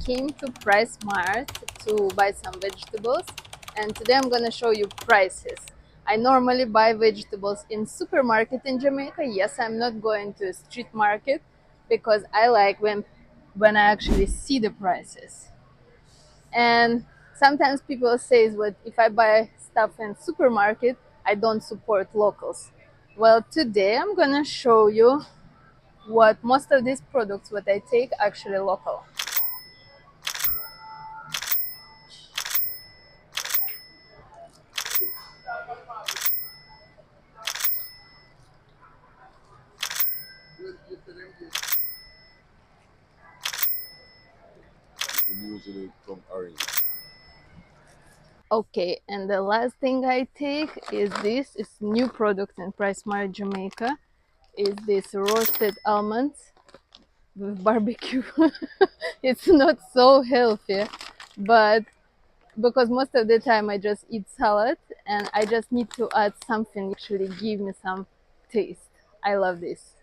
came to Price Mart to buy some vegetables, and today I'm gonna show you prices. I normally buy vegetables in supermarket in Jamaica. Yes, I'm not going to a street market because I like when I actually see the prices. And sometimes people say, "What if I buy stuff in supermarket, I don't support locals?" Well, today I'm gonna show you what most of these products what I take actually local. Usually from orange. Okay, and the last thing I take is this. It's new product in Price Mart Jamaica. Is this roasted almonds with barbecue? It's not so healthy, but because most of the time I just eat salad and I just need to add something actually give me some taste. I love this.